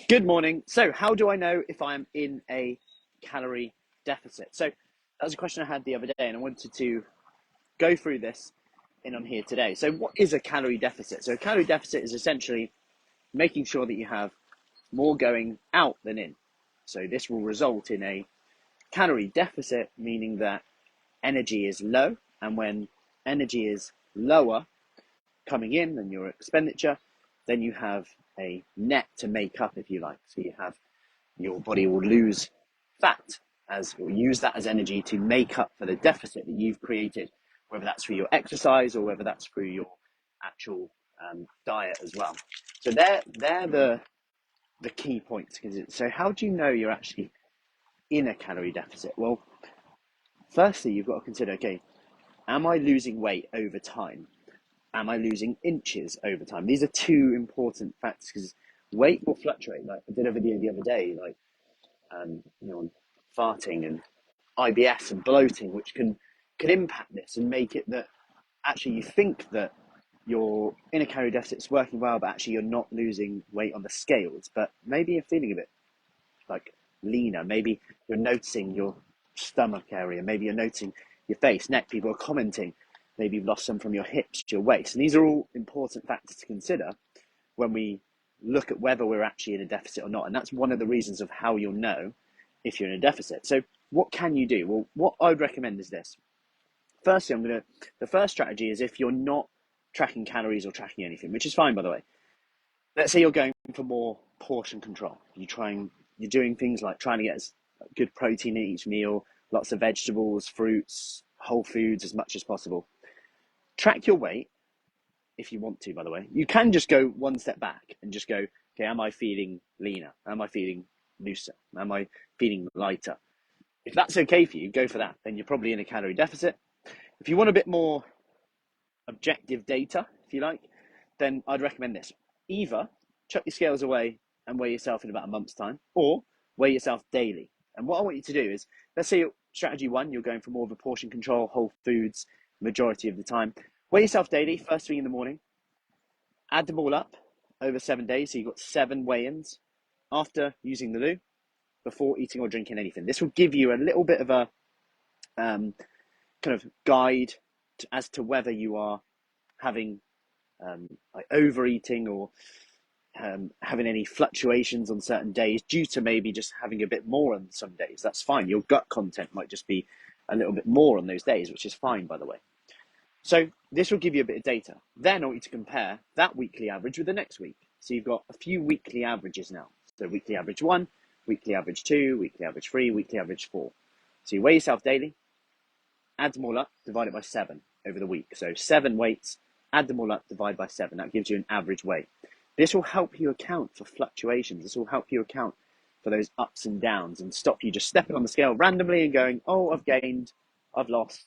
Good morning. So, how do I know if I'm in a calorie deficit? So, that was a question I had the other day, and I wanted to go through this in on here today. So, what is a calorie deficit? So, a calorie deficit is essentially making sure that you have more going out than in. So, this will result in a calorie deficit, meaning that energy is low, and when energy is lower coming in than your expenditure, then you have a net to make up, if you like. So, you have your body will lose fat as or use that as energy to make up for the deficit that you've created, whether that's through your exercise or whether that's through your actual diet as well. So they're the key points. So how do you know you're actually in a calorie deficit? Well, firstly, you've got to consider, okay, am I losing weight over time? Am I losing inches over time? These are two important factors because weight will fluctuate. Like I did a video the other day, like on farting and IBS and bloating, which can impact this and make it that actually you think that your inner calorie deficit is working well, but actually you're not losing weight on the scales. But maybe you're feeling a bit like leaner. Maybe you're noticing your stomach area. Maybe you're noticing your face, neck. People are commenting. Maybe you've lost some from your hips to your waist. And these are all important factors to consider when we look at whether we're actually in a deficit or not. And that's one of the reasons of how you'll know if you're in a deficit. So what can you do? Well, what I would recommend is this. Firstly, the first strategy is if you're not tracking calories or tracking anything, which is fine, by the way. Let's say you're going for more portion control. You're doing things like trying to get as good protein in each meal, lots of vegetables, fruits, whole foods as much as possible. Track your weight if you want to, by the way. You can just go one step back and just go, okay, am I feeling leaner? Am I feeling looser? Am I feeling lighter? If that's okay for you, go for that. Then you're probably in a calorie deficit. If you want a bit more objective data, if you like, then I'd recommend this. Either chuck your scales away and weigh yourself in about a month's time, or weigh yourself daily. And what I want you to do is, let's say strategy one, you're going for more of a portion control, whole foods, majority of the time. Weigh yourself daily, first thing in the morning. Add them all up over 7 days. So you've got 7 weigh-ins after using the loo, before eating or drinking anything. This will give you a little bit of a kind of guide as to whether you are having like overeating or having any fluctuations on certain days due to maybe just having a bit more on some days. That's fine. Your gut content might just be a little bit more on those days, which is fine, by the way. So this will give you a bit of data. Then I want you to compare that weekly average with the next week. So you've got a few weekly averages now. So weekly average 1, weekly average 2, weekly average 3, weekly average 4. So you weigh yourself daily, add them all up, divide it by 7 over the week. So 7 weights, add them all up, divide by 7. That gives you an average weight. This will help you account for fluctuations. This will help you account for those ups and downs and stop you just stepping on the scale randomly and going, oh, I've gained, I've lost.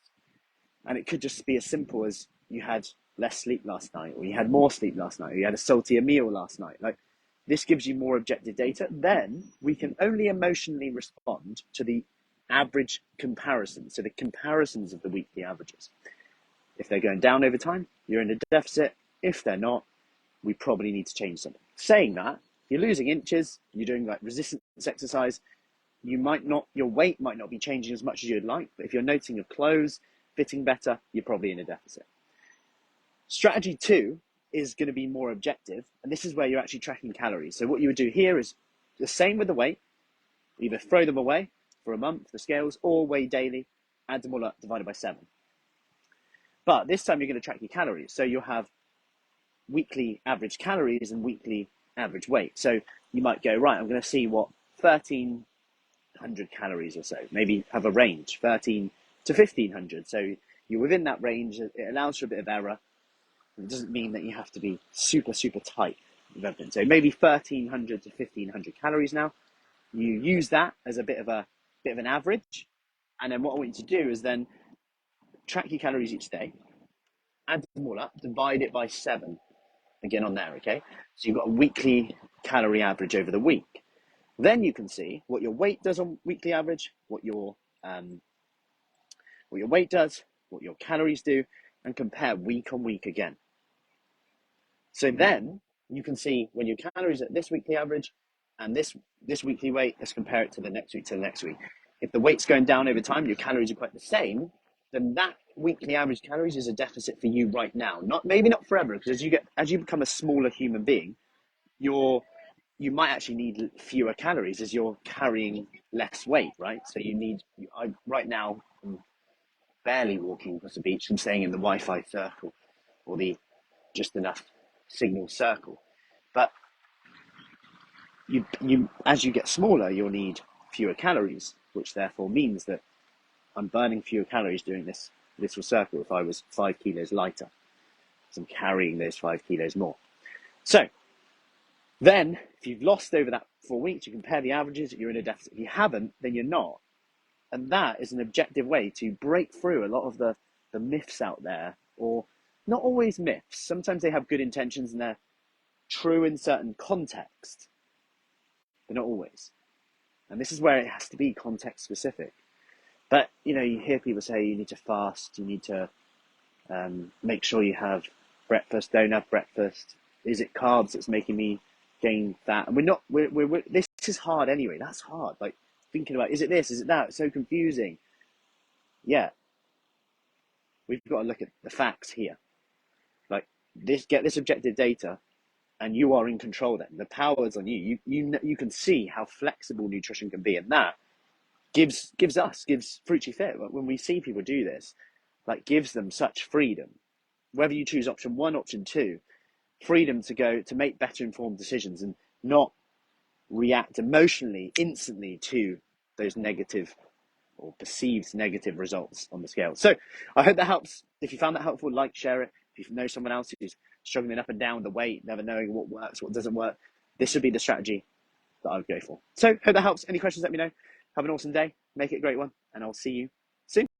And it could just be as simple as you had less sleep last night, or you had more sleep last night, or you had a saltier meal last night. Like, this gives you more objective data. Then we can only emotionally respond to the average comparison. So the comparisons of the weekly averages. If they're going down over time, you're in a deficit. If they're not, we probably need to change something. Saying that, you're losing inches, you're doing like resistance exercise, your weight might not be changing as much as you'd like, but if you're noticing your clothes fitting better, you're probably in a deficit. Strategy 2 is going to be more objective, and this is where you're actually tracking calories. So what you would do here is the same with the weight. Either throw them away for a month, the scales, or weigh daily, add them all up, divided by 7. But this time you're going to track your calories. So you'll have weekly average calories and weekly average weight. So you might go, right, I'm going to see what 1,300 calories or so, maybe have a range, 13 to 1,500. So you're within that range. It allows for a bit of error. It doesn't mean that you have to be super, super tight with everything. So maybe 1,300 to 1,500 calories now. You use that as a bit of an average. And then what I want you to do is then track your calories each day, add them all up, divide it by 7 again on there, okay? So you've got a weekly calorie average over the week. Then you can see what your weight does on weekly average, what your weight does, what your calories do, and compare week on week again. So then you can see when your calories at this weekly average, and this weekly weight, let's compare it to the next week to the next week. If the weight's going down over time, your calories are quite the same, then that weekly average calories is a deficit for you right now. Not maybe not forever, because as you become a smaller human being, you might actually need fewer calories as you're carrying less weight, right? So right now I'm barely walking across the beach. I'm staying in the Wi-Fi circle, or the just enough signal circle. But you as you get smaller, you'll need fewer calories, which therefore means that I'm burning fewer calories doing this little circle if I was 5 kilos lighter. So I'm carrying those 5 kilos more. So then, if you've lost over that 4 weeks, you compare the averages, you're in a deficit. If you haven't, then you're not. And that is an objective way to break through a lot of the myths out there, or not always myths. Sometimes they have good intentions and they're true in certain context, but not always. And this is where it has to be context specific. But, you hear people say you need to fast, you need to make sure you have breakfast, don't have breakfast. Is it carbs that's making me gain fat? And this is hard anyway. That's hard. Like thinking about, is it this, is it that? It's so confusing. Yeah. We've got to look at the facts here. Like get this objective data and you are in control then. The power is on you. You can see how flexible nutrition can be, and that gives Fruci Fit, when we see people do this, like gives them such freedom. Whether you choose option 1, option 2, freedom to make better informed decisions and not react emotionally instantly to those negative or perceived negative results on the scale. So I hope that helps. If you found that helpful, share it. If you know someone else who's struggling up and down the weight, never knowing what works, what doesn't work, this would be the strategy that I would go for. So hope that helps. Any questions, let me know. Have an awesome day. Make it a great one, and I'll see you soon.